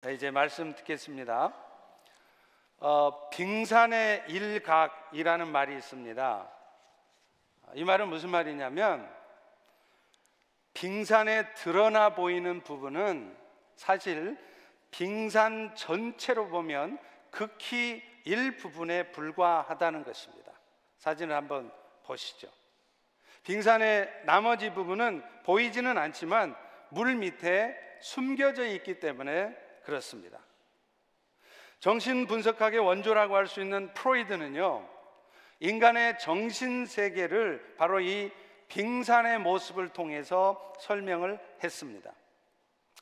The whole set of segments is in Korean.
자, 이제 말씀 듣겠습니다. 빙산의 일각이라는 말이 있습니다. 이 말은 무슨 말이냐면, 빙산에 드러나 보이는 부분은 사실 빙산 전체로 보면 극히 일부분에 불과하다는 것입니다. 사진을 한번 보시죠. 빙산의 나머지 부분은 보이지는 않지만 물 밑에 숨겨져 있기 때문에 그렇습니다. 정신분석학의 원조라고 할 수 있는 프로이드는요, 인간의 정신세계를 바로 이 빙산의 모습을 통해서 설명을 했습니다.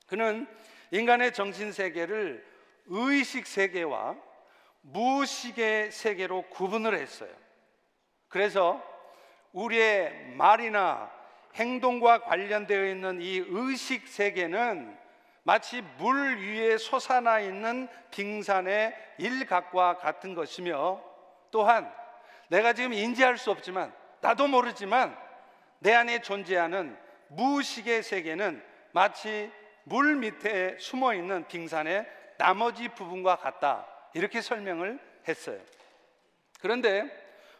그는 인간의 정신세계를 의식세계와 무의식의 세계로 구분을 했어요. 그래서 우리의 말이나 행동과 관련되어 있는 이 의식세계는 마치 물 위에 솟아나 있는 빙산의 일각과 같은 것이며, 또한 내가 지금 인지할 수 없지만, 나도 모르지만 내 안에 존재하는 무의식의 세계는 마치 물 밑에 숨어 있는 빙산의 나머지 부분과 같다, 이렇게 설명을 했어요. 그런데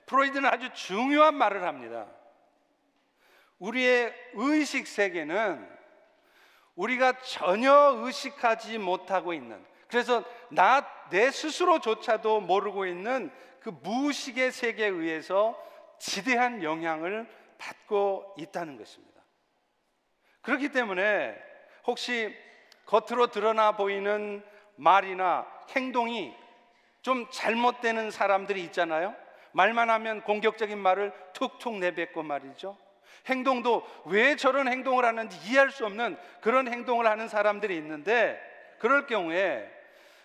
프로이드는 아주 중요한 말을 합니다. 우리의 의식 세계는 우리가 전혀 의식하지 못하고 있는, 그래서 내 스스로조차도 모르고 있는 그 무의식의 세계에 의해서 지대한 영향을 받고 있다는 것입니다. 그렇기 때문에 혹시 겉으로 드러나 보이는 말이나 행동이 좀 잘못되는 사람들이 있잖아요. 말만 하면 공격적인 말을 툭툭 내뱉고 말이죠. 행동도 왜 저런 행동을 하는지 이해할 수 없는 그런 행동을 하는 사람들이 있는데, 그럴 경우에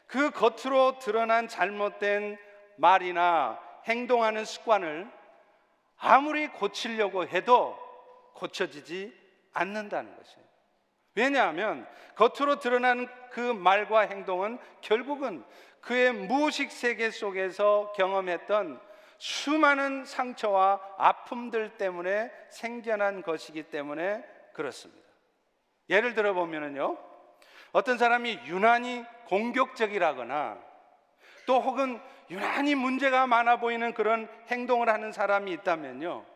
그 겉으로 드러난 잘못된 말이나 행동하는 습관을 아무리 고치려고 해도 고쳐지지 않는다는 것이에요. 왜냐하면 겉으로 드러나는 그 말과 행동은 결국은 그의 무의식 세계 속에서 경험했던 수많은 상처와 아픔들 때문에 생겨난 것이기 때문에 그렇습니다. 예를 들어 보면요, 어떤 사람이 유난히 공격적이라거나 또 혹은 유난히 문제가 많아 보이는 그런 행동을 하는 사람이 있다면요,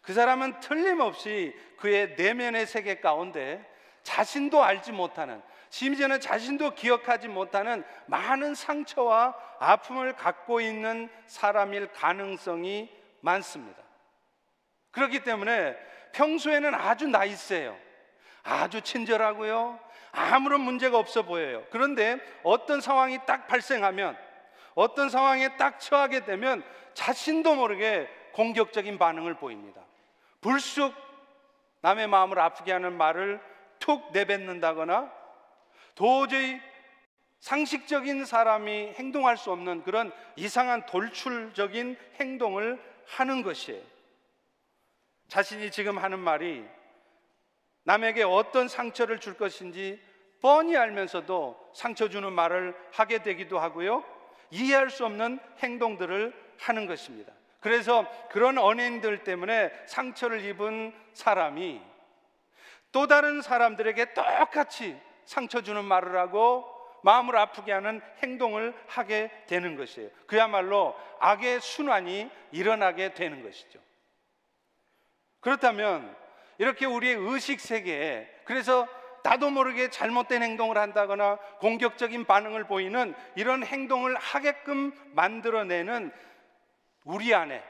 그 사람은 틀림없이 그의 내면의 세계 가운데 자신도 알지 못하는, 심지어는 자신도 기억하지 못하는 많은 상처와 아픔을 갖고 있는 사람일 가능성이 많습니다. 그렇기 때문에 평소에는 아주 나이스해요. 아주 친절하고요, 아무런 문제가 없어 보여요. 그런데 어떤 상황이 딱 발생하면, 어떤 상황에 딱 처하게 되면 자신도 모르게 공격적인 반응을 보입니다. 불쑥 남의 마음을 아프게 하는 말을 툭 내뱉는다거나, 도저히 상식적인 사람이 행동할 수 없는 그런 이상한 돌출적인 행동을 하는 것이에요. 자신이 지금 하는 말이 남에게 어떤 상처를 줄 것인지 뻔히 알면서도 상처 주는 말을 하게 되기도 하고요, 이해할 수 없는 행동들을 하는 것입니다. 그래서 그런 언행들 때문에 상처를 입은 사람이 또 다른 사람들에게 똑같이 상처 주는 말을 하고 마음을 아프게 하는 행동을 하게 되는 것이에요. 그야말로 악의 순환이 일어나게 되는 것이죠. 그렇다면 이렇게 우리의 의식 세계에, 그래서 나도 모르게 잘못된 행동을 한다거나 공격적인 반응을 보이는 이런 행동을 하게끔 만들어내는 우리 안에,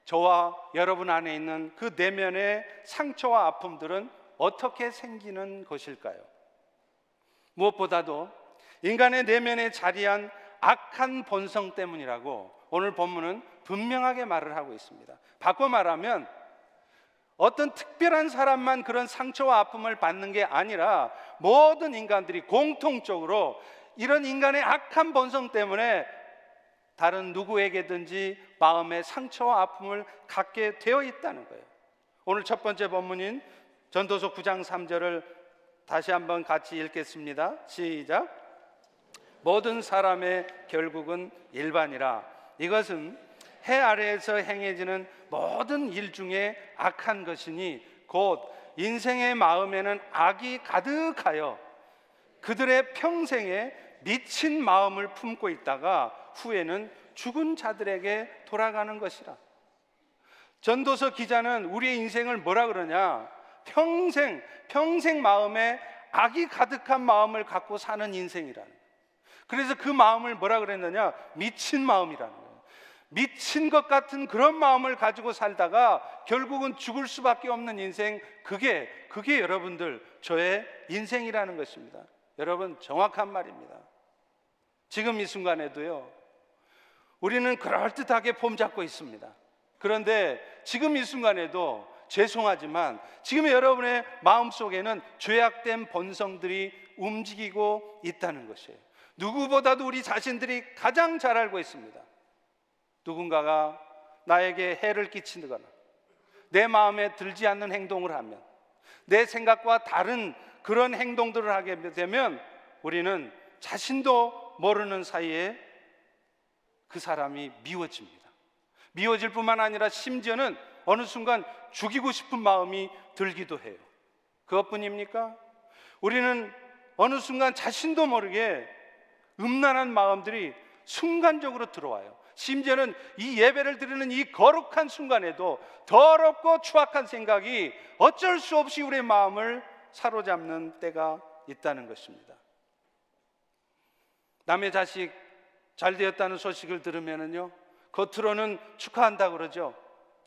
저와 여러분 안에 있는 그 내면의 상처와 아픔들은 어떻게 생기는 것일까요? 무엇보다도 인간의 내면에 자리한 악한 본성 때문이라고 오늘 본문은 분명하게 말을 하고 있습니다. 바꿔 말하면 어떤 특별한 사람만 그런 상처와 아픔을 받는 게 아니라 모든 인간들이 공통적으로 이런 인간의 악한 본성 때문에 다른 누구에게든지 마음의 상처와 아픔을 갖게 되어 있다는 거예요. 오늘 첫 번째 본문인 전도서 9장 3절을 다시 한번 같이 읽겠습니다. 시작. 모든 사람의 결국은 일반이라. 이것은 해 아래에서 행해지는 모든 일 중에 악한 것이니 곧 인생의 마음에는 악이 가득하여 그들의 평생에 미친 마음을 품고 있다가 후에는 죽은 자들에게 돌아가는 것이라. 전도서 기자는 우리의 인생을 뭐라 그러냐? 평생 마음에 악이 가득한 마음을 갖고 사는 인생이라는 거예요. 그래서 그 마음을 뭐라 그랬느냐? 미친 마음이라는 거예요. 미친 것 같은 그런 마음을 가지고 살다가 결국은 죽을 수밖에 없는 인생, 그게 여러분들 저의 인생이라는 것입니다. 여러분, 정확한 말입니다. 지금 이 순간에도요, 우리는 그럴듯하게 폼 잡고 있습니다. 그런데 지금 이 순간에도 죄송하지만 지금 여러분의 마음속에는 죄악된 본성들이 움직이고 있다는 것이에요. 누구보다도 우리 자신들이 가장 잘 알고 있습니다. 누군가가 나에게 해를 끼치거나 내 마음에 들지 않는 행동을 하면, 내 생각과 다른 그런 행동들을 하게 되면 우리는 자신도 모르는 사이에 그 사람이 미워집니다. 미워질 뿐만 아니라 심지어는 어느 순간 죽이고 싶은 마음이 들기도 해요. 그것뿐입니까? 우리는 어느 순간 자신도 모르게 음란한 마음들이 순간적으로 들어와요. 심지어는 이 예배를 드리는 이 거룩한 순간에도 더럽고 추악한 생각이 어쩔 수 없이 우리의 마음을 사로잡는 때가 있다는 것입니다. 남의 자식 잘 되었다는 소식을 들으면요, 겉으로는 축하한다고 그러죠.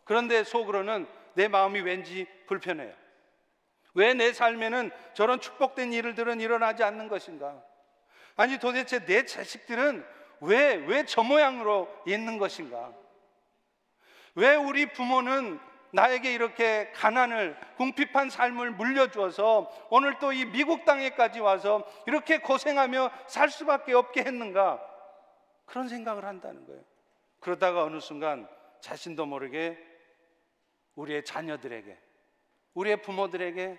그런데 속으로는 내 마음이 왠지 불편해요. 왜 내 삶에는 저런 축복된 일들은 일어나지 않는 것인가? 아니, 도대체 내 자식들은 왜 저 모양으로 있는 것인가? 왜 우리 부모는 나에게 이렇게 가난을, 궁핍한 삶을 물려주어서 오늘 또 이 미국 땅에까지 와서 이렇게 고생하며 살 수밖에 없게 했는가? 그런 생각을 한다는 거예요. 그러다가 어느 순간 자신도 모르게 우리의 자녀들에게, 우리의 부모들에게,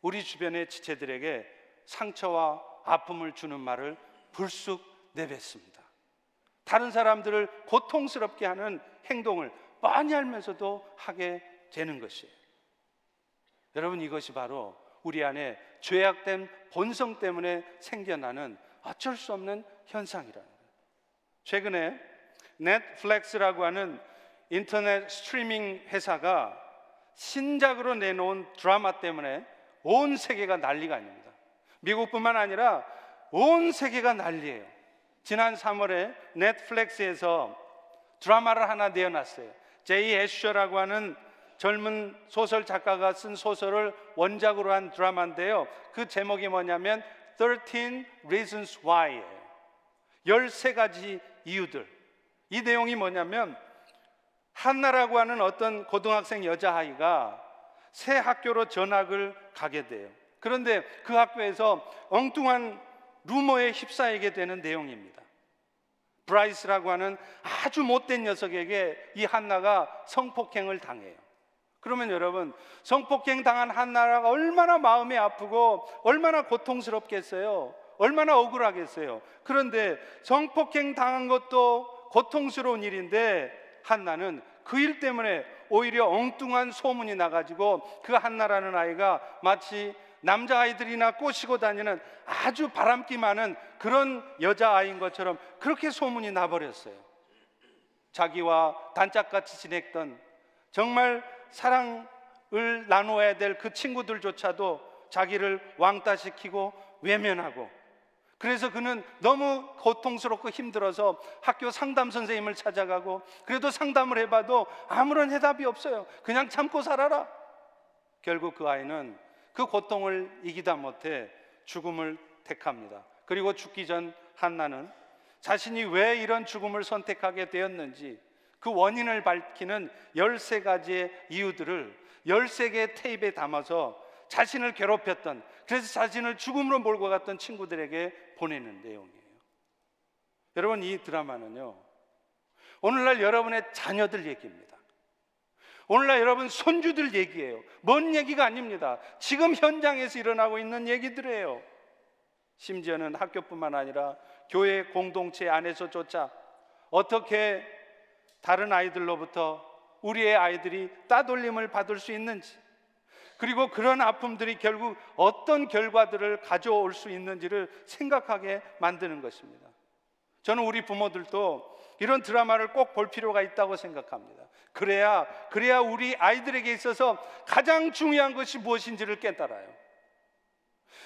우리 주변의 지체들에게 상처와 아픔을 주는 말을 불쑥 내뱉습니다. 다른 사람들을 고통스럽게 하는 행동을 뻔히 알면서도 하게 되는 것이에요. 여러분, 이것이 바로 우리 안에 죄악된 본성 때문에 생겨나는 어쩔 수 없는 현상이라는 거예요. 최근에 넷플릭스라고 하는 인터넷 스트리밍 회사가 신작으로 내놓은 드라마 때문에 온 세계가 난리가 아닙니다. 미국뿐만 아니라 온 세계가 난리예요. 지난 3월에 넷플릭스에서 드라마를 하나 내어놨어요. 제이 애셔라고 하는 젊은 소설 작가가 쓴 소설을 원작으로 한 드라마인데요, 그 제목이 뭐냐면 13 Reasons Why예요. 13가지 이유들. 이 내용이 뭐냐면, 한나라고 하는 어떤 고등학생 여자아이가 새 학교로 전학을 가게 돼요. 그런데 그 학교에서 엉뚱한 루머에 휩싸이게 되는 내용입니다. 브라이스라고 하는 아주 못된 녀석에게 이 한나가 성폭행을 당해요. 그러면 여러분, 성폭행 당한 한나라가 얼마나 마음이 아프고 얼마나 고통스럽겠어요? 얼마나 억울하겠어요? 그런데 성폭행 당한 것도 고통스러운 일인데 한나는 그 일 때문에 오히려 엉뚱한 소문이 나가지고 그 한나라는 아이가 마치 남자아이들이나 꼬시고 다니는 아주 바람기 많은 그런 여자아이인 것처럼 그렇게 소문이 나버렸어요. 자기와 단짝같이 지냈던, 정말 사랑을 나누어야 될 그 친구들조차도 자기를 왕따시키고 외면하고, 그래서 그는 너무 고통스럽고 힘들어서 학교 상담 선생님을 찾아가고, 그래도 상담을 해봐도 아무런 해답이 없어요. 그냥 참고 살아라. 결국 그 아이는 그 고통을 이기다 못해 죽음을 택합니다. 그리고 죽기 전 한나는 자신이 왜 이런 죽음을 선택하게 되었는지 그 원인을 밝히는 13가지의 이유들을 13개의 테이프에 담아서 자신을 괴롭혔던, 그래서 자신을 죽음으로 몰고 갔던 친구들에게 보내는 내용이에요. 여러분, 이 드라마는요, 오늘날 여러분의 자녀들 얘기입니다. 오늘날 여러분 손주들 얘기예요. 먼 얘기가 아닙니다. 지금 현장에서 일어나고 있는 얘기들이에요. 심지어는 학교뿐만 아니라 교회 공동체 안에서조차 어떻게 다른 아이들로부터 우리의 아이들이 따돌림을 받을 수 있는지, 그리고 그런 아픔들이 결국 어떤 결과들을 가져올 수 있는지를 생각하게 만드는 것입니다. 저는 우리 부모들도 이런 드라마를 꼭 볼 필요가 있다고 생각합니다. 그래야 우리 아이들에게 있어서 가장 중요한 것이 무엇인지를 깨달아요.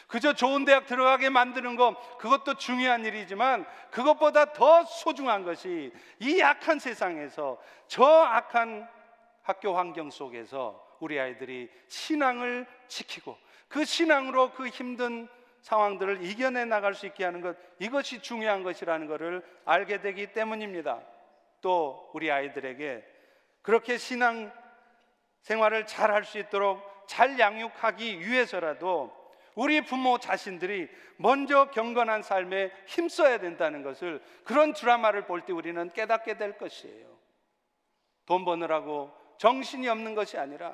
그저 좋은 대학 들어가게 만드는 것, 그것도 중요한 일이지만 그것보다 더 소중한 것이 이 악한 세상에서, 저 악한 학교 환경 속에서 우리 아이들이 신앙을 지키고 그 신앙으로 그 힘든 상황들을 이겨내 나갈 수 있게 하는 것, 이것이 중요한 것이라는 것을 알게 되기 때문입니다. 또 우리 아이들에게 그렇게 신앙 생활을 잘 할 수 있도록 잘 양육하기 위해서라도 우리 부모 자신들이 먼저 경건한 삶에 힘써야 된다는 것을, 그런 드라마를 볼 때 우리는 깨닫게 될 것이에요. 돈 버느라고 정신이 없는 것이 아니라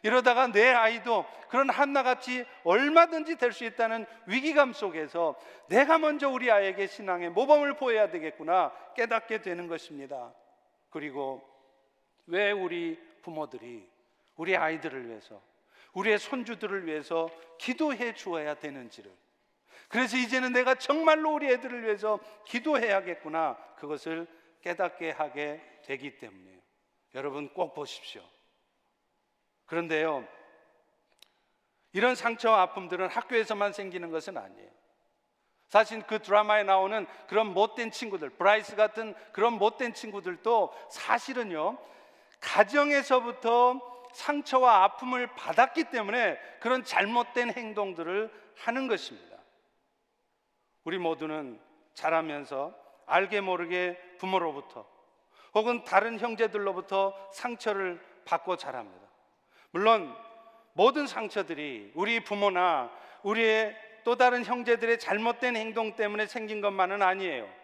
이러다가 내 아이도 그런 한나같이 얼마든지 될 수 있다는 위기감 속에서 내가 먼저 우리 아이에게 신앙의 모범을 보여야 되겠구나 깨닫게 되는 것입니다. 그리고 왜 우리 부모들이 우리 아이들을 위해서, 우리의 손주들을 위해서 기도해 주어야 되는지를, 그래서 이제는 내가 정말로 우리 애들을 위해서 기도해야겠구나, 그것을 깨닫게 하게 되기 때문이에요. 여러분 꼭 보십시오. 그런데요, 이런 상처와 아픔들은 학교에서만 생기는 것은 아니에요. 사실 그 드라마에 나오는 그런 못된 친구들, 브라이스 같은 그런 못된 친구들도 사실은요, 가정에서부터 상처와 아픔을 받았기 때문에 그런 잘못된 행동들을 하는 것입니다. 우리 모두는 자라면서 알게 모르게 부모로부터 혹은 다른 형제들로부터 상처를 받고 자랍니다. 물론 모든 상처들이 우리 부모나 우리의 또 다른 형제들의 잘못된 행동 때문에 생긴 것만은 아니에요.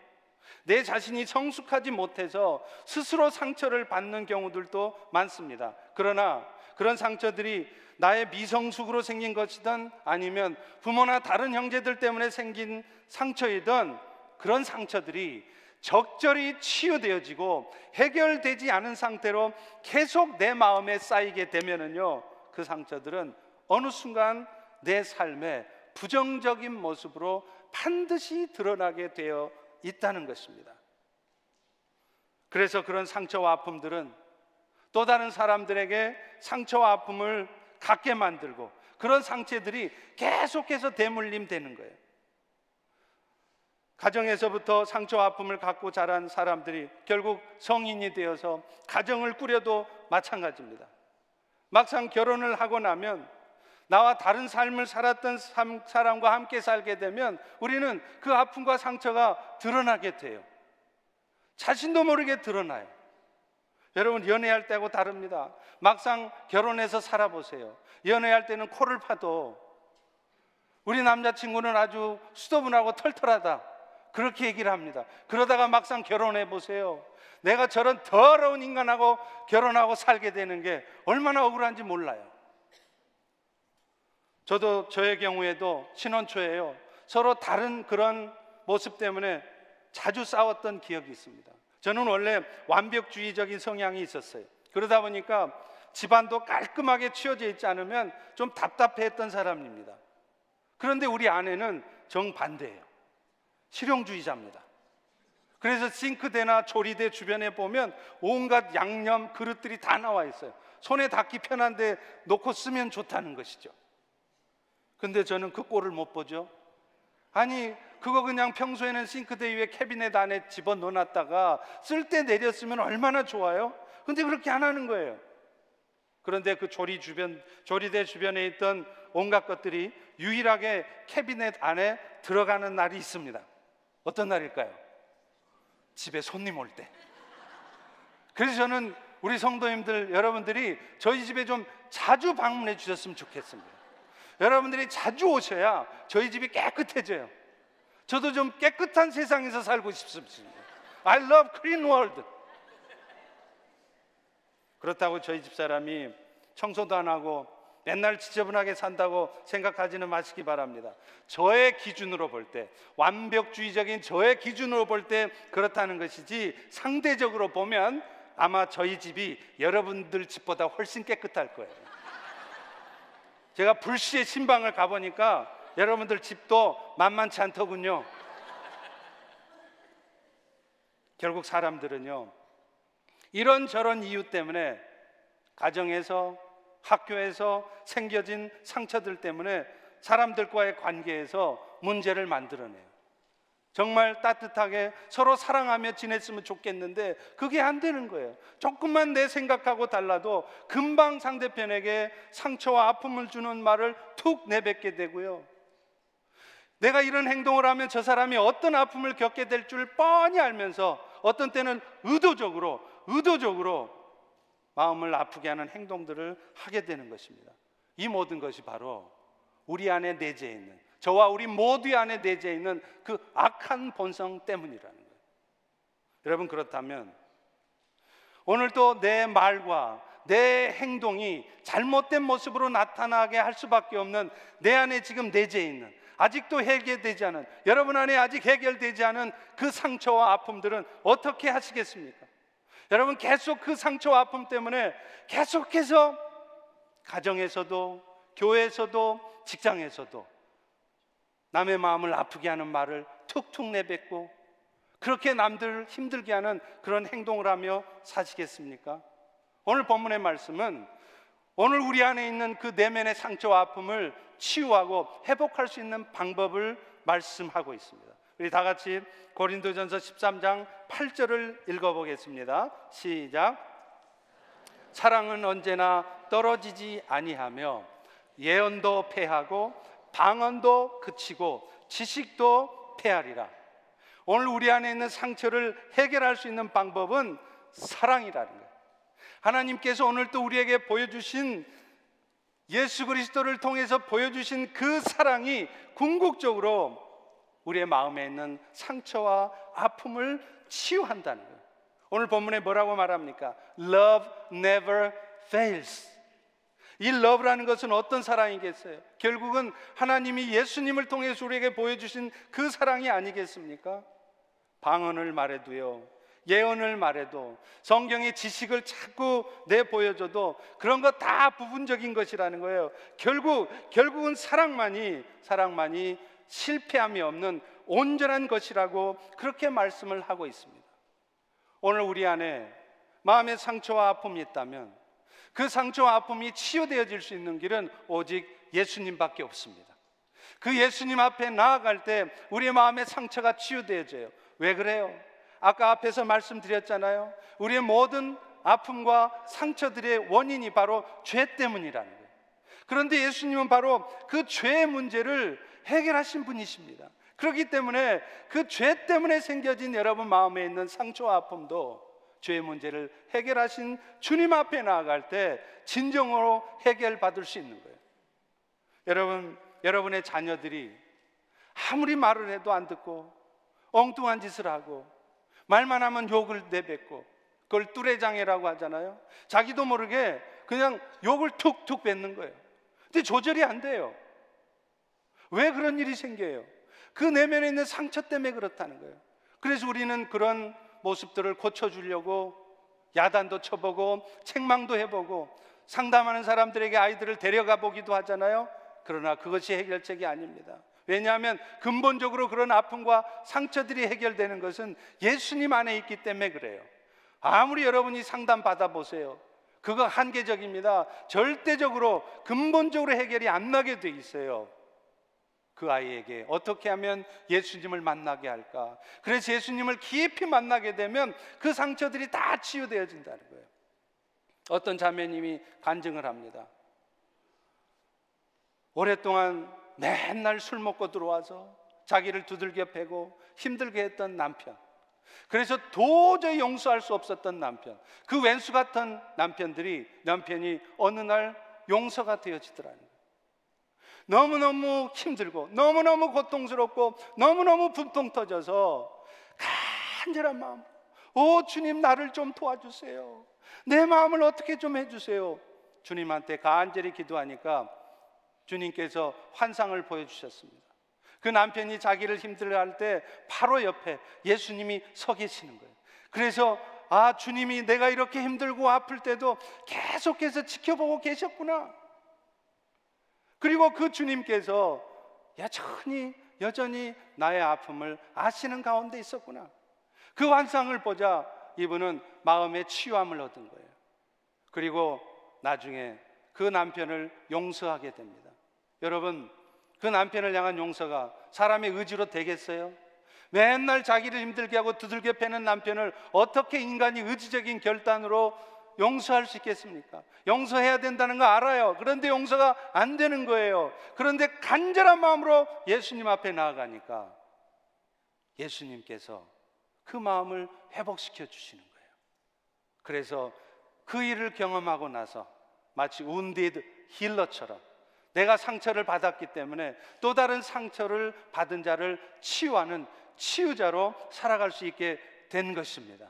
내 자신이 성숙하지 못해서 스스로 상처를 받는 경우들도 많습니다. 그러나 그런 상처들이 나의 미성숙으로 생긴 것이든 아니면 부모나 다른 형제들 때문에 생긴 상처이든, 그런 상처들이 적절히 치유되어지고 해결되지 않은 상태로 계속 내 마음에 쌓이게 되면은요, 그 상처들은 어느 순간 내 삶에 부정적인 모습으로 반드시 드러나게 되어 있다는 것입니다. 그래서 그런 상처와 아픔들은 또 다른 사람들에게 상처와 아픔을 갖게 만들고, 그런 상처들이 계속해서 대물림되는 거예요. 가정에서부터 상처와 아픔을 갖고 자란 사람들이 결국 성인이 되어서 가정을 꾸려도 마찬가지입니다. 막상 결혼을 하고 나면 나와 다른 삶을 살았던 사람과 함께 살게 되면 우리는 그 아픔과 상처가 드러나게 돼요. 자신도 모르게 드러나요. 여러분, 연애할 때하고 다릅니다. 막상 결혼해서 살아보세요. 연애할 때는 코를 파도 우리 남자친구는 아주 수더분하고 털털하다, 그렇게 얘기를 합니다. 그러다가 막상 결혼해 보세요. 내가 저런 더러운 인간하고 결혼하고 살게 되는 게 얼마나 억울한지 몰라요. 저도 저의 경우에도 신혼 초에요, 서로 다른 그런 모습 때문에 자주 싸웠던 기억이 있습니다. 저는 원래 완벽주의적인 성향이 있었어요. 그러다 보니까 집안도 깔끔하게 치워져 있지 않으면 좀 답답해했던 사람입니다. 그런데 우리 아내는 정반대예요. 실용주의자입니다. 그래서 싱크대나 조리대 주변에 보면 온갖 양념 그릇들이 다 나와 있어요. 손에 닿기 편한데 놓고 쓰면 좋다는 것이죠. 근데 저는 그 꼴을 못 보죠. 아니, 그거 그냥 평소에는 싱크대 위에 캐비넷 안에 집어넣어놨다가 쓸 때 내렸으면 얼마나 좋아요? 근데 그렇게 안 하는 거예요. 그런데 그 조리대 주변에 있던 온갖 것들이 유일하게 캐비넷 안에 들어가는 날이 있습니다. 어떤 날일까요? 집에 손님 올 때. 그래서 저는 우리 성도님들 여러분들이 저희 집에 좀 자주 방문해 주셨으면 좋겠습니다. 여러분들이 자주 오셔야 저희 집이 깨끗해져요. 저도 좀 깨끗한 세상에서 살고 싶습니다. I love clean world. 그렇다고 저희 집사람이 청소도 안 하고 맨날 지저분하게 산다고 생각하지는 마시기 바랍니다. 저의 기준으로 볼 때, 완벽주의적인 저의 기준으로 볼 때 그렇다는 것이지, 상대적으로 보면 아마 저희 집이 여러분들 집보다 훨씬 깨끗할 거예요. 제가 불시에 신방을 가보니까 여러분들 집도 만만치 않더군요. 결국 사람들은요, 이런저런 이유 때문에 가정에서, 학교에서 생겨진 상처들 때문에 사람들과의 관계에서 문제를 만들어내요. 정말 따뜻하게 서로 사랑하며 지냈으면 좋겠는데 그게 안 되는 거예요. 조금만 내 생각하고 달라도 금방 상대편에게 상처와 아픔을 주는 말을 툭 내뱉게 되고요, 내가 이런 행동을 하면 저 사람이 어떤 아픔을 겪게 될 줄 뻔히 알면서 어떤 때는 의도적으로 마음을 아프게 하는 행동들을 하게 되는 것입니다. 이 모든 것이 바로 우리 안에 내재해 있는, 저와 우리 모두 안에 내재해 있는 그 악한 본성 때문이라는 거예요. 여러분, 그렇다면 오늘도 내 말과 내 행동이 잘못된 모습으로 나타나게 할 수밖에 없는 내 안에 지금 내재해 있는, 아직도 해결되지 않은, 여러분 안에 아직 해결되지 않은 그 상처와 아픔들은 어떻게 하시겠습니까? 여러분, 계속 그 상처와 아픔 때문에 계속해서 가정에서도, 교회에서도, 직장에서도 남의 마음을 아프게 하는 말을 툭툭 내뱉고 그렇게 남들을 힘들게 하는 그런 행동을 하며 사시겠습니까? 오늘 본문의 말씀은 오늘 우리 안에 있는 그 내면의 상처와 아픔을 치유하고 회복할 수 있는 방법을 말씀하고 있습니다. 우리 다 같이 고린도전서 13장 8절을 읽어보겠습니다. 시작. 사랑은 언제나 떨어지지 아니하며 예언도 패하고 방언도 그치고 지식도 패하리라. 오늘 우리 안에 있는 상처를 해결할 수 있는 방법은 사랑이라는 거예요. 하나님께서 오늘 또 우리에게 보여주신, 예수 그리스도를 통해서 보여주신 그 사랑이 궁극적으로 우리의 마음에 있는 상처와 아픔을 치유한다는 거예요. 오늘 본문에 뭐라고 말합니까? Love never fails. 이 love라는 것은 어떤 사랑이겠어요? 결국은 하나님이 예수님을 통해서 우리에게 보여주신 그 사랑이 아니겠습니까? 방언을 말해도요, 예언을 말해도, 성경의 지식을 자꾸 내보여줘도 그런 거 다 부분적인 것이라는 거예요. 결국은 사랑만이 실패함이 없는 온전한 것이라고 그렇게 말씀을 하고 있습니다. 오늘 우리 안에 마음의 상처와 아픔이 있다면 그 상처와 아픔이 치유되어질 수 있는 길은 오직 예수님밖에 없습니다. 그 예수님 앞에 나아갈 때 우리의 마음의 상처가 치유되어져요. 왜 그래요? 아까 앞에서 말씀드렸잖아요. 우리의 모든 아픔과 상처들의 원인이 바로 죄 때문이라는 거예요. 그런데 예수님은 바로 그 죄의 문제를 해결하신 분이십니다. 그렇기 때문에 그 죄 때문에 생겨진 여러분 마음에 있는 상처와 아픔도 죄의 문제를 해결하신 주님 앞에 나아갈 때 진정으로 해결받을 수 있는 거예요. 여러분의 자녀들이 아무리 말을 해도 안 듣고 엉뚱한 짓을 하고 말만 하면 욕을 내뱉고, 그걸 뚜레장애라고 하잖아요. 자기도 모르게 그냥 욕을 툭툭 뱉는 거예요. 근데 조절이 안 돼요. 왜 그런 일이 생겨요? 그 내면에 있는 상처 때문에 그렇다는 거예요. 그래서 우리는 그런 모습들을 고쳐주려고 야단도 쳐보고 책망도 해보고 상담하는 사람들에게 아이들을 데려가 보기도 하잖아요. 그러나 그것이 해결책이 아닙니다. 왜냐하면 근본적으로 그런 아픔과 상처들이 해결되는 것은 예수님 안에 있기 때문에 그래요. 아무리 여러분이 상담 받아보세요, 그거 한계적입니다. 절대적으로 근본적으로 해결이 안 나게 돼 있어요. 그 아이에게 어떻게 하면 예수님을 만나게 할까? 그래서 예수님을 깊이 만나게 되면 그 상처들이 다 치유되어진다는 거예요. 어떤 자매님이 간증을 합니다. 오랫동안 맨날 술 먹고 들어와서 자기를 두들겨 패고 힘들게 했던 남편, 그래서 도저히 용서할 수 없었던 남편, 그 왼수 같은 남편이 어느 날 용서가 되어지더라는 거예요. 너무너무 힘들고 너무너무 고통스럽고 너무너무 분통 터져서 간절한 마음, 오 주님, 나를 좀 도와주세요. 내 마음을 어떻게 좀 해주세요. 주님한테 간절히 기도하니까 주님께서 환상을 보여주셨습니다. 그 남편이 자기를 힘들어 할 때 바로 옆에 예수님이 서 계시는 거예요. 그래서 아, 주님이 내가 이렇게 힘들고 아플 때도 계속해서 지켜보고 계셨구나. 그리고 그 주님께서 여전히 나의 아픔을 아시는 가운데 있었구나. 그 환상을 보자 이분은 마음의 치유함을 얻은 거예요. 그리고 나중에 그 남편을 용서하게 됩니다. 여러분, 그 남편을 향한 용서가 사람의 의지로 되겠어요? 맨날 자기를 힘들게 하고 두들겨 패는 남편을 어떻게 인간이 의지적인 결단으로 용서할 수 있겠습니까? 용서해야 된다는 거 알아요. 그런데 용서가 안 되는 거예요. 그런데 간절한 마음으로 예수님 앞에 나아가니까 예수님께서 그 마음을 회복시켜 주시는 거예요. 그래서 그 일을 경험하고 나서 마치 wounded 힐러처럼 내가 상처를 받았기 때문에 또 다른 상처를 받은 자를 치유하는 치유자로 살아갈 수 있게 된 것입니다.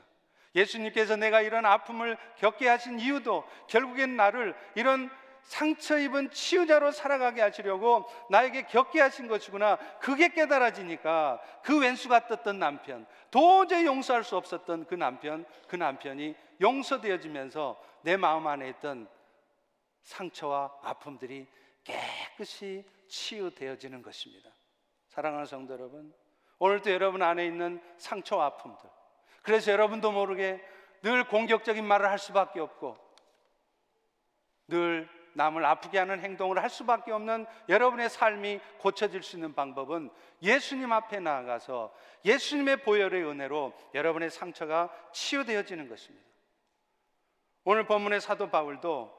예수님께서 내가 이런 아픔을 겪게 하신 이유도 결국엔 나를 이런 상처 입은 치유자로 살아가게 하시려고 나에게 겪게 하신 것이구나. 그게 깨달아지니까 그 왼수가 떴던 남편, 도저히 용서할 수 없었던 그 남편이 용서되어지면서 내 마음 안에 있던 상처와 아픔들이 깨끗이 치유되어지는 것입니다. 사랑하는 성도 여러분, 오늘도 여러분 안에 있는 상처와 아픔들, 그래서 여러분도 모르게 늘 공격적인 말을 할 수밖에 없고 늘 남을 아프게 하는 행동을 할 수밖에 없는 여러분의 삶이 고쳐질 수 있는 방법은 예수님 앞에 나아가서 예수님의 보혈의 은혜로 여러분의 상처가 치유되어지는 것입니다. 오늘 본문의 사도 바울도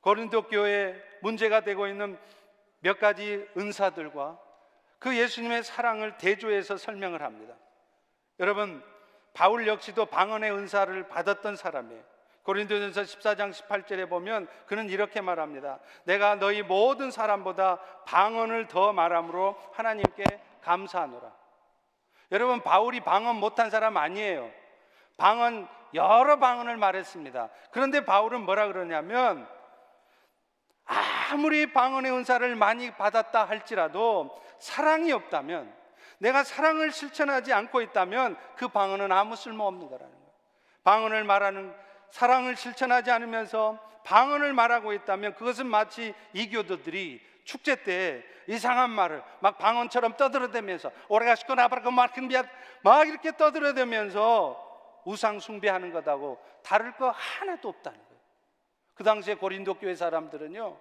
고린도 교회에 문제가 되고 있는 몇 가지 은사들과 그 예수님의 사랑을 대조해서 설명을 합니다. 여러분, 바울 역시도 방언의 은사를 받았던 사람이에요. 고린도전서 14장 18절에 보면 그는 이렇게 말합니다. 내가 너희 모든 사람보다 방언을 더 말함으로 하나님께 감사하노라. 여러분, 바울이 방언 못한 사람 아니에요. 여러 방언을 말했습니다. 그런데 바울은 뭐라 그러냐면 아무리 방언의 은사를 많이 받았다 할지라도 사랑이 없다면, 내가 사랑을 실천하지 않고 있다면 그 방언은 아무 쓸모없는 거라는 거예요. 방언을 말하는, 사랑을 실천하지 않으면서 방언을 말하고 있다면 그것은 마치 이교도들이 축제 때 이상한 말을 막 방언처럼 떠들어대면서 오래가시고 나바라고 막 이렇게 떠들어대면서 우상 숭배하는 것하고 다를 거 하나도 없다는 거예요. 그 당시에 고린도 교회 사람들은요,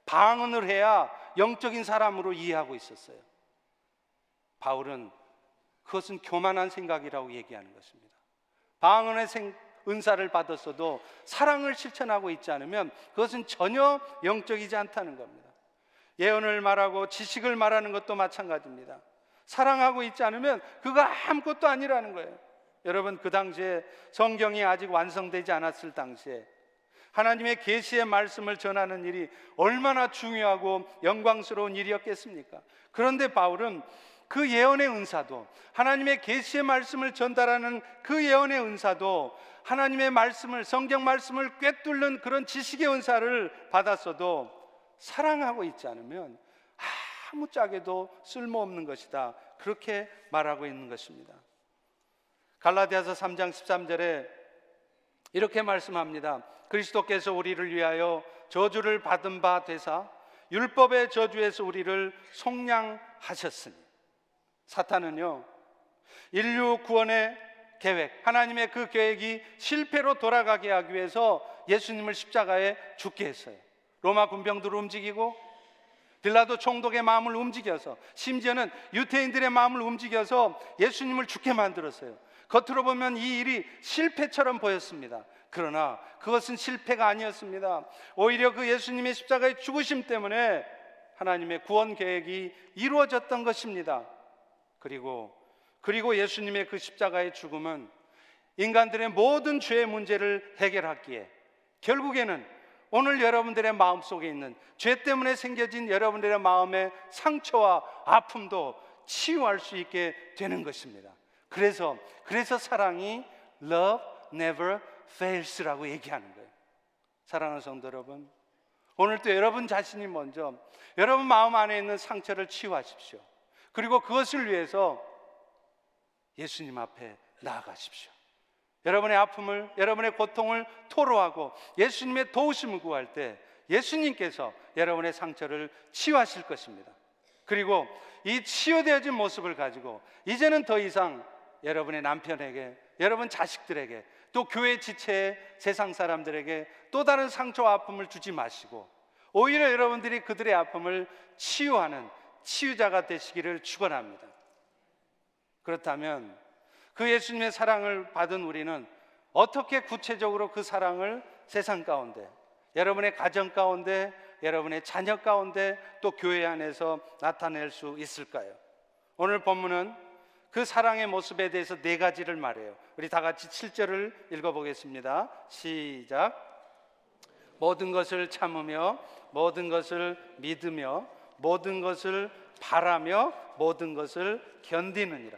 방언을 해야 영적인 사람으로 이해하고 있었어요. 바울은 그것은 교만한 생각이라고 얘기하는 것입니다. 방언의 은사를 받았어도 사랑을 실천하고 있지 않으면 그것은 전혀 영적이지 않다는 겁니다. 예언을 말하고 지식을 말하는 것도 마찬가지입니다. 사랑하고 있지 않으면 그거 아무것도 아니라는 거예요. 여러분, 그 당시에 성경이 아직 완성되지 않았을 당시에 하나님의 계시의 말씀을 전하는 일이 얼마나 중요하고 영광스러운 일이었겠습니까? 그런데 바울은 그 예언의 은사도, 하나님의 계시의 말씀을 전달하는 그 예언의 은사도, 하나님의 말씀을, 성경 말씀을 꿰뚫는 그런 지식의 은사를 받았어도 사랑하고 있지 않으면 아무짝에도 쓸모없는 것이다, 그렇게 말하고 있는 것입니다. 갈라디아서 3장 13절에 이렇게 말씀합니다. 그리스도께서 우리를 위하여 저주를 받은 바 되사 율법의 저주에서 우리를 속량하셨으니. 사탄은요, 인류 구원의 계획, 하나님의 그 계획이 실패로 돌아가게 하기 위해서 예수님을 십자가에 죽게 했어요. 로마 군병들을 움직이고 빌라도 총독의 마음을 움직여서, 심지어는 유태인들의 마음을 움직여서 예수님을 죽게 만들었어요. 겉으로 보면 이 일이 실패처럼 보였습니다. 그러나 그것은 실패가 아니었습니다. 오히려 그 예수님의 십자가의 죽으심 때문에 하나님의 구원 계획이 이루어졌던 것입니다. 그리고 예수님의 그 십자가의 죽음은 인간들의 모든 죄의 문제를 해결하기에 결국에는 오늘 여러분들의 마음속에 있는 죄 때문에 생겨진 여러분들의 마음의 상처와 아픔도 치유할 수 있게 되는 것입니다. 그래서 사랑이 Love never fails라고 얘기하는 거예요. 사랑하는 성도 여러분, 오늘도 여러분 자신이 먼저 여러분 마음 안에 있는 상처를 치유하십시오. 그리고 그것을 위해서 예수님 앞에 나아가십시오. 여러분의 아픔을, 여러분의 고통을 토로하고 예수님의 도우심을 구할 때 예수님께서 여러분의 상처를 치유하실 것입니다. 그리고 이 치유되어진 모습을 가지고 이제는 더 이상 여러분의 남편에게, 여러분 자식들에게, 또 교회 지체의 세상 사람들에게 또 다른 상처와 아픔을 주지 마시고 오히려 여러분들이 그들의 아픔을 치유하는 치유자가 되시기를 축원합니다. 그렇다면 그 예수님의 사랑을 받은 우리는 어떻게 구체적으로 그 사랑을 세상 가운데, 여러분의 가정 가운데, 여러분의 자녀 가운데, 또 교회 안에서 나타낼 수 있을까요? 오늘 본문은 그 사랑의 모습에 대해서 4가지를 말해요. 우리 다 같이 7절을 읽어보겠습니다. 시작. 모든 것을 참으며, 모든 것을 믿으며, 모든 것을 바라며, 모든 것을 견디느니라.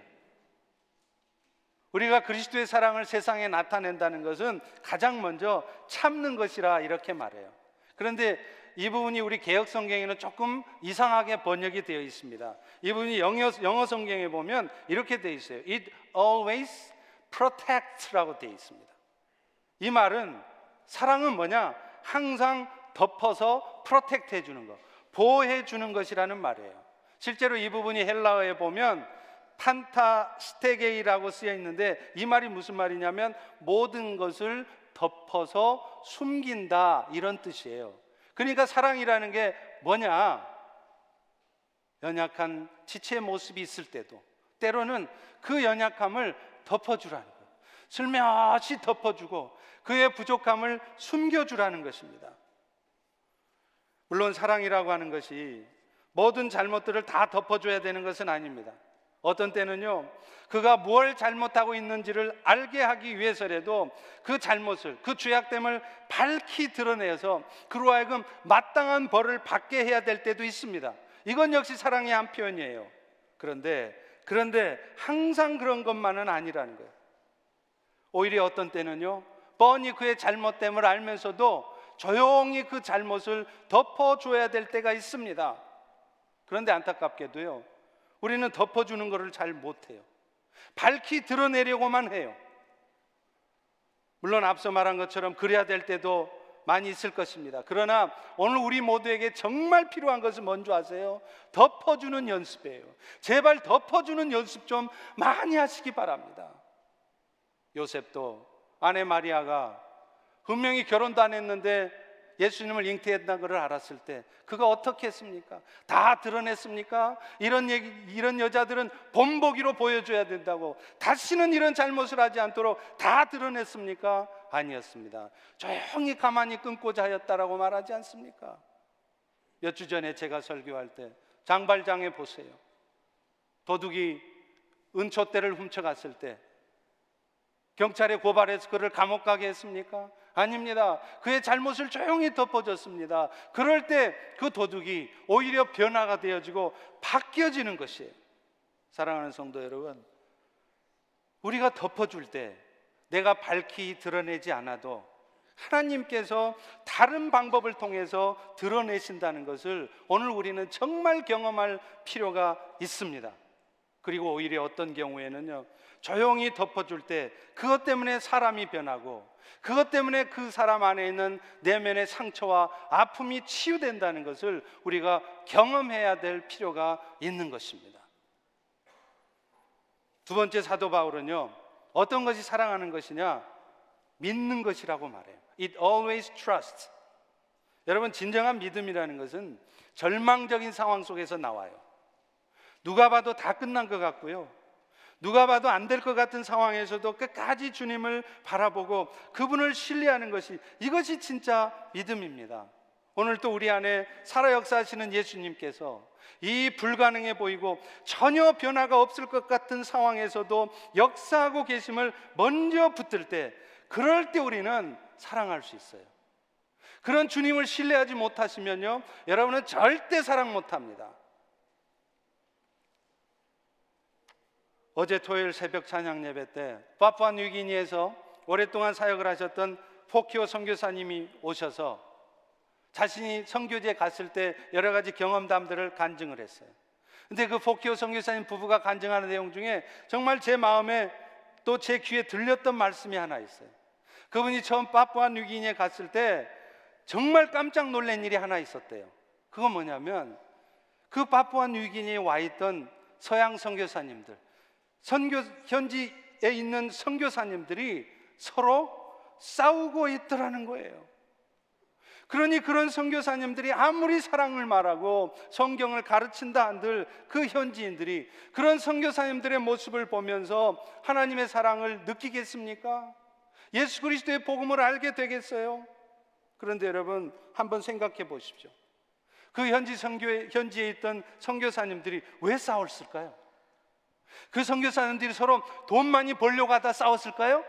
우리가 그리스도의 사랑을 세상에 나타낸다는 것은 가장 먼저 참는 것이라 이렇게 말해요. 그런데 이 부분이 우리 개역 성경에는 조금 이상하게 번역이 되어 있습니다. 이 부분이 영어 성경에 보면 이렇게 되어 있어요. It always protects라고 되어 있습니다. 이 말은 사랑은 뭐냐? 항상 덮어서 프로텍트 해주는 것, 보호해 주는 것이라는 말이에요. 실제로 이 부분이 헬라어에 보면 판타스테게이라고 쓰여 있는데 이 말이 무슨 말이냐면 모든 것을 덮어서 숨긴다, 이런 뜻이에요. 그러니까 사랑이라는 게 뭐냐? 연약한 지체의 모습이 있을 때도 때로는 그 연약함을 덮어주라는 거예요. 슬며시 덮어주고 그의 부족함을 숨겨주라는 것입니다. 물론 사랑이라고 하는 것이 모든 잘못들을 다 덮어줘야 되는 것은 아닙니다. 어떤 때는요, 그가 뭘 잘못하고 있는지를 알게 하기 위해서라도 그 잘못을, 그 죄악됨을 밝히 드러내서 그로 하여금 마땅한 벌을 받게 해야 될 때도 있습니다. 이건 역시 사랑의 한 표현이에요. 그런데 항상 그런 것만은 아니라는 거예요. 오히려 어떤 때는요, 뻔히 그의 잘못됨을 알면서도 조용히 그 잘못을 덮어줘야 될 때가 있습니다. 그런데 안타깝게도요, 우리는 덮어주는 것을 잘 못해요. 밝히 드러내려고만 해요. 물론 앞서 말한 것처럼 그래야 될 때도 많이 있을 것입니다. 그러나 오늘 우리 모두에게 정말 필요한 것은 뭔지 아세요? 덮어주는 연습이에요. 제발 덮어주는 연습 좀 많이 하시기 바랍니다. 요셉도 아내 마리아가 분명히 결혼도 안 했는데 예수님을 잉태했다는 것을 알았을 때 그가 어떻게 했습니까? 다 드러냈습니까? 이런 여자들은 본보기로 보여줘야 된다고 다시는 이런 잘못을 하지 않도록 다 드러냈습니까? 아니었습니다. 조용히 가만히 끊고자 하였다라고 말하지 않습니까? 몇 주 전에 제가 설교할 때 장발장에 보세요. 도둑이 은촛대를 훔쳐갔을 때 경찰에 고발해서 그를 감옥 가게 했습니까? 아닙니다. 그의 잘못을 조용히 덮어줬습니다. 그럴 때 그 도둑이 오히려 변화가 되어지고 바뀌어지는 것이에요. 사랑하는 성도 여러분, 우리가 덮어줄 때 내가 밝히 드러내지 않아도 하나님께서 다른 방법을 통해서 드러내신다는 것을 오늘 우리는 정말 경험할 필요가 있습니다. 그리고 오히려 어떤 경우에는요, 조용히 덮어줄 때 그것 때문에 사람이 변하고 그것 때문에 그 사람 안에 있는 내면의 상처와 아픔이 치유된다는 것을 우리가 경험해야 될 필요가 있는 것입니다. 두 번째, 사도 바울은요, 어떤 것이 사랑하는 것이냐? 믿는 것이라고 말해요. It always trusts. 여러분, 진정한 믿음이라는 것은 절망적인 상황 속에서 나와요. 누가 봐도 다 끝난 것 같고요, 누가 봐도 안 될 것 같은 상황에서도 끝까지 주님을 바라보고 그분을 신뢰하는 것이, 이것이 진짜 믿음입니다. 오늘 또 우리 안에 살아 역사하시는 예수님께서 이 불가능해 보이고 전혀 변화가 없을 것 같은 상황에서도 역사하고 계심을 먼저 붙들 때, 그럴 때 우리는 사랑할 수 있어요. 그런 주님을 신뢰하지 못하시면요, 여러분은 절대 사랑 못합니다. 어제 토요일 새벽 찬양 예배 때 파푸아 뉴기니에서 오랫동안 사역을 하셨던 포키오 선교사님이 오셔서 자신이 선교지에 갔을 때 여러 가지 경험담들을 간증을 했어요. 근데 그 포키오 선교사님 부부가 간증하는 내용 중에 정말 제 마음에 또 제 귀에 들렸던 말씀이 하나 있어요. 그분이 처음 파푸아 뉴기니에 갔을 때 정말 깜짝 놀란 일이 하나 있었대요. 그건 뭐냐면 그 파푸아 뉴기니에 와 있던 서양 선교사님들, 현지에 있는 선교사님들이 서로 싸우고 있더라는 거예요. 그러니 그런 선교사님들이 아무리 사랑을 말하고 성경을 가르친다 한들 그 현지인들이 그런 선교사님들의 모습을 보면서 하나님의 사랑을 느끼겠습니까? 예수 그리스도의 복음을 알게 되겠어요? 그런데 여러분, 한번 생각해 보십시오. 그 현지에 있던 선교사님들이 왜 싸웠을까요? 그 선교사님들이 서로 돈 많이 벌려고 하다 싸웠을까요?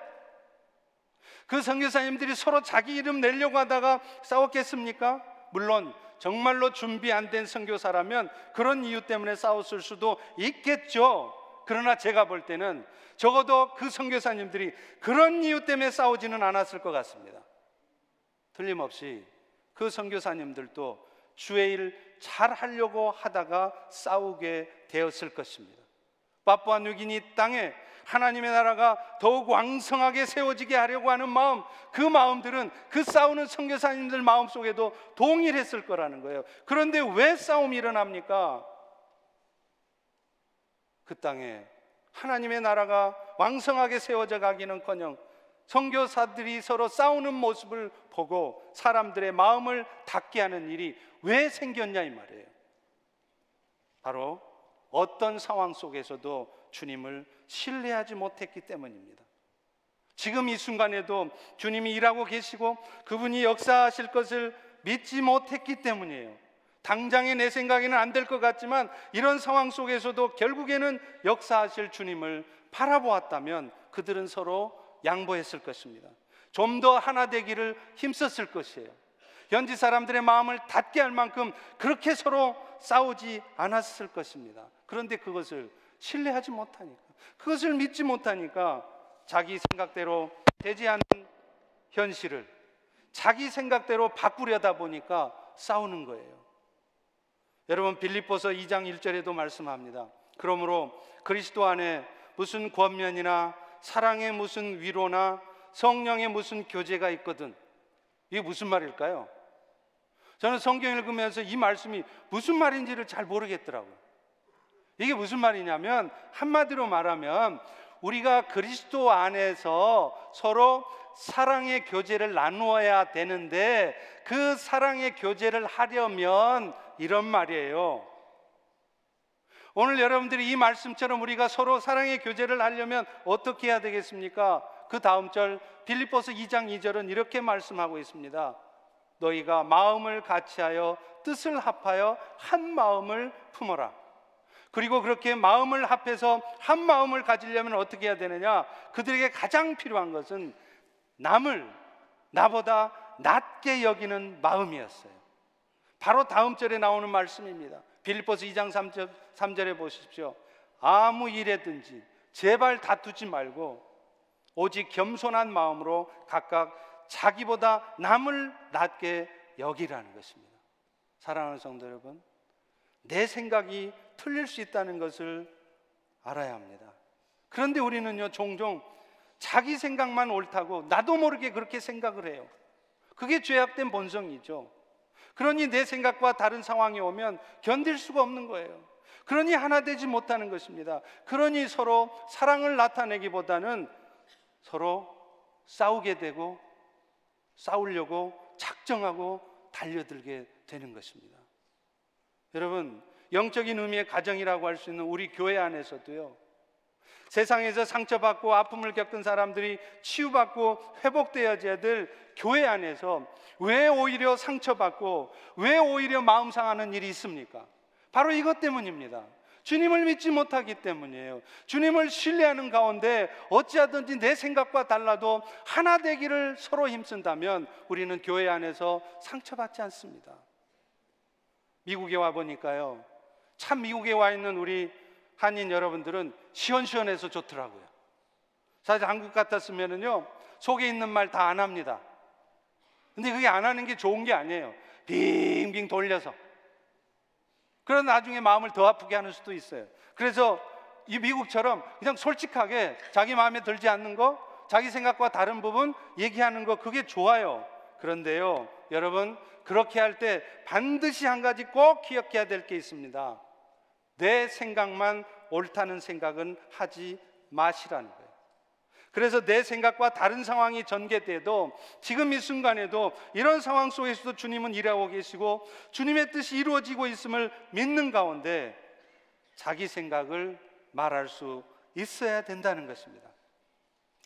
그 선교사님들이 서로 자기 이름 내려고 하다가 싸웠겠습니까? 물론 정말로 준비 안 된 선교사라면 그런 이유 때문에 싸웠을 수도 있겠죠. 그러나 제가 볼 때는 적어도 그 선교사님들이 그런 이유 때문에 싸우지는 않았을 것 같습니다. 틀림없이 그 선교사님들도 주의 일 잘 하려고 하다가 싸우게 되었을 것입니다. 파푸아 뉴기니 땅에 하나님의 나라가 더욱 왕성하게 세워지게 하려고 하는 마음, 그 마음들은 그 싸우는 선교사님들 마음속에도 동일했을 거라는 거예요. 그런데 왜 싸움이 일어납니까? 그 땅에 하나님의 나라가 왕성하게 세워져 가기는커녕 선교사들이 서로 싸우는 모습을 보고 사람들의 마음을 닫게 하는 일이 왜 생겼냐 이 말이에요. 바로 어떤 상황 속에서도 주님을 신뢰하지 못했기 때문입니다. 지금 이 순간에도 주님이 일하고 계시고 그분이 역사하실 것을 믿지 못했기 때문이에요. 당장에 내 생각에는 안 될 것 같지만 이런 상황 속에서도 결국에는 역사하실 주님을 바라보았다면 그들은 서로 양보했을 것입니다. 좀 더 하나 되기를 힘썼을 것이에요. 현지 사람들의 마음을 닫게 할 만큼 그렇게 서로 싸우지 않았을 것입니다. 그런데 그것을 신뢰하지 못하니까, 그것을 믿지 못하니까 자기 생각대로 되지 않는 현실을 자기 생각대로 바꾸려다 보니까 싸우는 거예요. 여러분, 빌립보서 2장 1절에도 말씀합니다. 그러므로 그리스도 안에 무슨 권면이나 사랑의 무슨 위로나 성령의 무슨 교제가 있거든. 이게 무슨 말일까요? 저는 성경 읽으면서 이 말씀이 무슨 말인지를 잘 모르겠더라고요. 이게 무슨 말이냐면, 한마디로 말하면 우리가 그리스도 안에서 서로 사랑의 교제를 나누어야 되는데 그 사랑의 교제를 하려면 이런 말이에요. 오늘 여러분들이 이 말씀처럼 우리가 서로 사랑의 교제를 하려면 어떻게 해야 되겠습니까? 그 다음 절 빌립보서 2장 2절은 이렇게 말씀하고 있습니다. 너희가 마음을 같이하여 뜻을 합하여 한 마음을 품어라. 그리고 그렇게 마음을 합해서 한 마음을 가지려면 어떻게 해야 되느냐? 그들에게 가장 필요한 것은 남을 나보다 낮게 여기는 마음이었어요. 바로 다음 절에 나오는 말씀입니다. 빌립보서 2장 3절에 보십시오. 아무 일에든지 제발 다투지 말고 오직 겸손한 마음으로 각각 자기보다 남을 낮게 여기라는 것입니다. 사랑하는 성도 여러분, 내 생각이 틀릴 수 있다는 것을 알아야 합니다. 그런데 우리는요, 종종 자기 생각만 옳다고 나도 모르게 그렇게 생각을 해요. 그게 죄악된 본성이죠. 그러니 내 생각과 다른 상황이 오면 견딜 수가 없는 거예요. 그러니 하나 되지 못하는 것입니다. 그러니 서로 사랑을 나타내기보다는 서로 싸우게 되고 싸우려고 작정하고 달려들게 되는 것입니다. 여러분, 영적인 의미의 가정이라고 할 수 있는 우리 교회 안에서도요, 세상에서 상처받고 아픔을 겪은 사람들이 치유받고 회복되어져야 될 교회 안에서 왜 오히려 상처받고 왜 오히려 마음 상하는 일이 있습니까? 바로 이것 때문입니다. 주님을 믿지 못하기 때문이에요. 주님을 신뢰하는 가운데 어찌하든지 내 생각과 달라도 하나 되기를 서로 힘쓴다면 우리는 교회 안에서 상처받지 않습니다. 미국에 와 보니까요, 참 미국에 와 있는 우리 한인 여러분들은 시원시원해서 좋더라고요. 사실 한국 같았으면은요, 속에 있는 말 다 안 합니다. 근데 그게 안 하는 게 좋은 게 아니에요. 빙빙 돌려서. 그러다 나중에 마음을 더 아프게 하는 수도 있어요. 그래서 이 미국처럼 그냥 솔직하게 자기 마음에 들지 않는 거, 자기 생각과 다른 부분 얘기하는 거, 그게 좋아요. 그런데요, 여러분, 그렇게 할 때 반드시 한 가지 꼭 기억해야 될 게 있습니다. 내 생각만 옳다는 생각은 하지 마시라는 거예요. 그래서 내 생각과 다른 상황이 전개돼도 지금 이 순간에도 이런 상황 속에서도 주님은 일하고 계시고 주님의 뜻이 이루어지고 있음을 믿는 가운데 자기 생각을 말할 수 있어야 된다는 것입니다.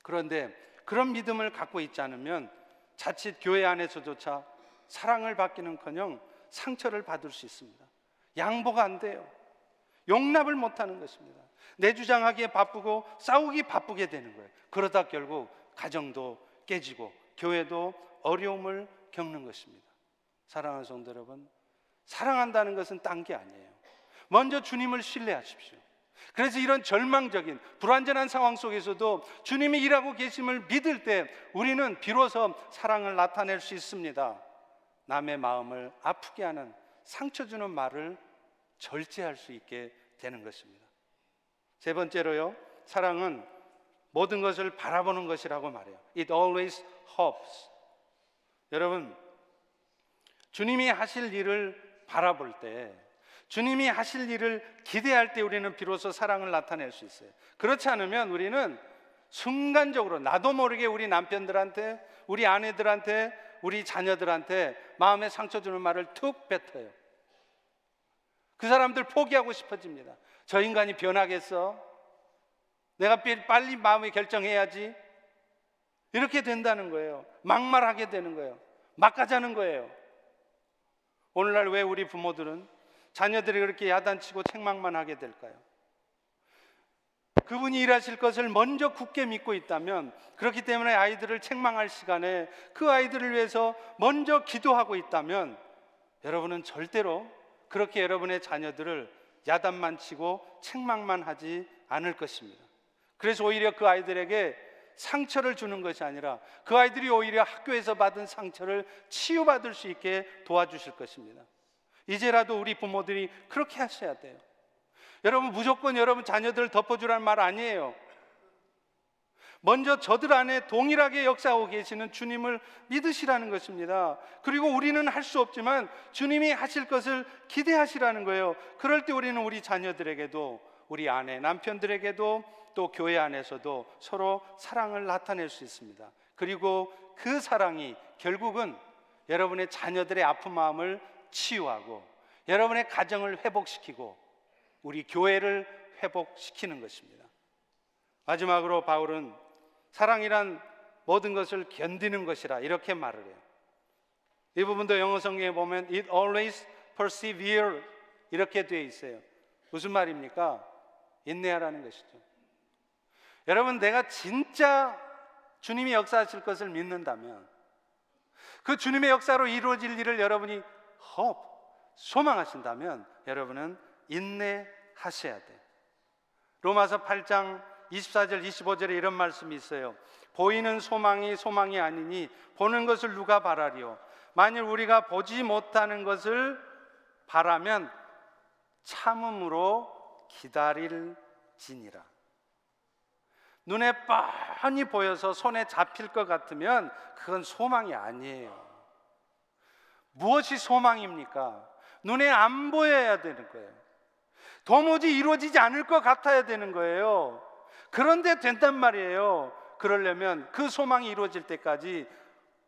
그런데 그런 믿음을 갖고 있지 않으면 자칫 교회 안에서조차 사랑을 받기는커녕 상처를 받을 수 있습니다. 양보가 안 돼요. 용납을 못하는 것입니다. 내주장하기에 바쁘고 싸우기 바쁘게 되는 거예요. 그러다 결국 가정도 깨지고 교회도 어려움을 겪는 것입니다. 사랑하는 성도 여러분, 사랑한다는 것은 딴 게 아니에요. 먼저 주님을 신뢰하십시오. 그래서 이런 절망적인 불완전한 상황 속에서도 주님이 일하고 계심을 믿을 때 우리는 비로소 사랑을 나타낼 수 있습니다. 남의 마음을 아프게 하는 상처 주는 말을 절제할 수 있게 되는 것입니다. 세 번째로요, 사랑은 모든 것을 바라보는 것이라고 말해요. It always hopes. 여러분, 주님이 하실 일을 바라볼 때, 주님이 하실 일을 기대할 때 우리는 비로소 사랑을 나타낼 수 있어요. 그렇지 않으면 우리는 순간적으로 나도 모르게 우리 남편들한테, 우리 아내들한테, 우리 자녀들한테 마음에 상처 주는 말을 툭 뱉어요. 그 사람들 포기하고 싶어집니다. 저 인간이 변하겠어? 내가 빨리 마음에 결정해야지. 이렇게 된다는 거예요. 막말하게 되는 거예요. 막가자는 거예요. 오늘날 왜 우리 부모들은 자녀들이 그렇게 야단치고 책망만 하게 될까요? 그분이 일하실 것을 먼저 굳게 믿고 있다면, 그렇기 때문에 아이들을 책망할 시간에 그 아이들을 위해서 먼저 기도하고 있다면 여러분은 절대로 그렇게 여러분의 자녀들을 야단만 치고 책망만 하지 않을 것입니다. 그래서 오히려 그 아이들에게 상처를 주는 것이 아니라 그 아이들이 오히려 학교에서 받은 상처를 치유받을 수 있게 도와주실 것입니다. 이제라도 우리 부모들이 그렇게 하셔야 돼요. 여러분, 무조건 여러분 자녀들을 덮어주라는 말 아니에요. 먼저 저들 안에 동일하게 역사하고 계시는 주님을 믿으시라는 것입니다. 그리고 우리는 할 수 없지만 주님이 하실 것을 기대하시라는 거예요. 그럴 때 우리는 우리 자녀들에게도, 우리 아내, 남편들에게도, 또 교회 안에서도 서로 사랑을 나타낼 수 있습니다. 그리고 그 사랑이 결국은 여러분의 자녀들의 아픈 마음을 치유하고 여러분의 가정을 회복시키고 우리 교회를 회복시키는 것입니다. 마지막으로 바울은 사랑이란 모든 것을 견디는 것이라 이렇게 말을 해요. 이 부분도 영어 성경에 보면 It always persevere 이렇게 되어 있어요. 무슨 말입니까? 인내하라는 것이죠. 여러분, 내가 진짜 주님이 역사하실 것을 믿는다면 그 주님의 역사로 이루어질 일을 여러분이 소망하신다면 여러분은 인내하셔야 돼요. 로마서 8장 24절 25절에 이런 말씀이 있어요. 보이는 소망이 소망이 아니니 보는 것을 누가 바라리요? 만일 우리가 보지 못하는 것을 바라면 참음으로 기다릴지니라. 눈에 뻔히 보여서 손에 잡힐 것 같으면 그건 소망이 아니에요. 무엇이 소망입니까? 눈에 안 보여야 되는 거예요. 도무지 이루어지지 않을 것 같아야 되는 거예요. 그런데 된단 말이에요. 그러려면 그 소망이 이루어질 때까지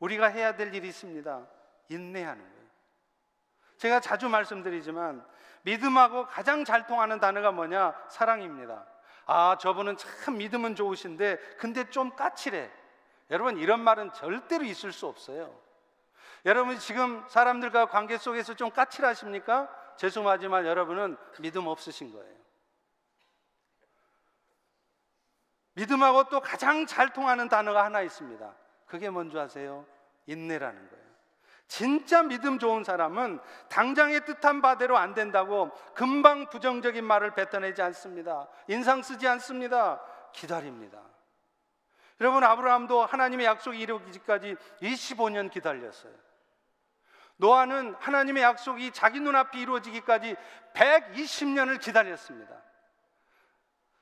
우리가 해야 될 일이 있습니다. 인내하는 거예요. 제가 자주 말씀드리지만 믿음하고 가장 잘 통하는 단어가 뭐냐? 사랑입니다. 아, 저분은 참 믿음은 좋으신데 근데 좀 까칠해. 여러분, 이런 말은 절대로 있을 수 없어요. 여러분, 지금 사람들과 관계 속에서 좀 까칠하십니까? 죄송하지만 여러분은 믿음 없으신 거예요. 믿음하고 또 가장 잘 통하는 단어가 하나 있습니다. 그게 뭔지 아세요? 인내라는 거예요. 진짜 믿음 좋은 사람은 당장의 뜻한 바대로 안 된다고 금방 부정적인 말을 뱉어내지 않습니다. 인상 쓰지 않습니다. 기다립니다. 여러분, 아브라함도 하나님의 약속이 이루어지기까지 25년 기다렸어요. 노아는 하나님의 약속이 자기 눈앞에 이루어지기까지 120년을 기다렸습니다.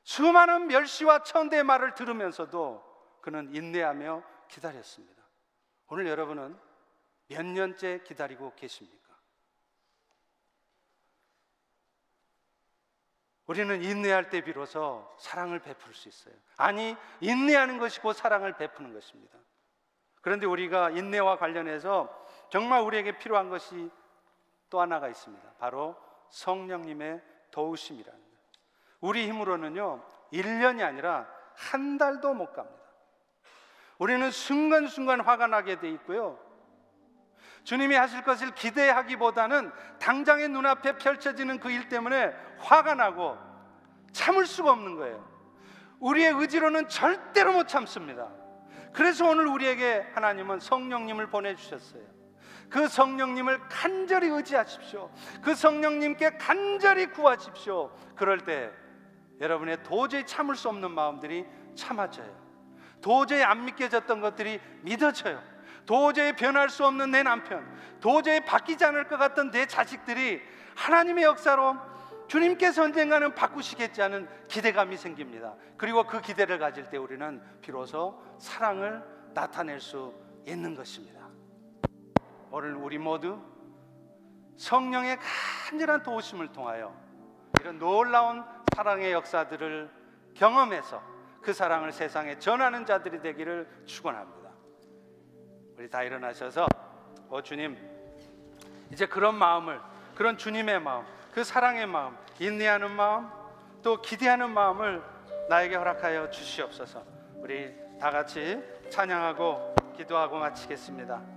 수많은 멸시와 천대의 말을 들으면서도 그는 인내하며 기다렸습니다. 오늘 여러분은 몇 년째 기다리고 계십니까? 우리는 인내할 때 비로소 사랑을 베풀 수 있어요. 아니, 인내하는 것이 곧 사랑을 베푸는 것입니다. 그런데 우리가 인내와 관련해서 정말 우리에게 필요한 것이 또 하나가 있습니다. 바로 성령님의 도우심이라는 거예요. 우리 힘으로는요 1년이 아니라 한 달도 못 갑니다. 우리는 순간순간 화가 나게 돼 있고요, 주님이 하실 것을 기대하기보다는 당장의 눈앞에 펼쳐지는 그 일 때문에 화가 나고 참을 수가 없는 거예요. 우리의 의지로는 절대로 못 참습니다. 그래서 오늘 우리에게 하나님은 성령님을 보내주셨어요. 그 성령님을 간절히 의지하십시오. 그 성령님께 간절히 구하십시오. 그럴 때 여러분의 도저히 참을 수 없는 마음들이 참아져요. 도저히 안 믿겨졌던 것들이 믿어져요. 도저히 변할 수 없는 내 남편, 도저히 바뀌지 않을 것 같던 내 자식들이 하나님의 역사로 주님께서 언젠가는 바꾸시겠지 하는 기대감이 생깁니다. 그리고 그 기대를 가질 때 우리는 비로소 사랑을 나타낼 수 있는 것입니다. 오늘 우리 모두 성령의 간절한 도우심을 통하여 이런 놀라운 사랑의 역사들을 경험해서 그 사랑을 세상에 전하는 자들이 되기를 축원합니다. 우리 다 일어나셔서 주님, 이제 그런 마음을, 그런 주님의 마음, 그 사랑의 마음, 인내하는 마음, 또 기대하는 마음을 나에게 허락하여 주시옵소서. 우리 다 같이 찬양하고 기도하고 마치겠습니다.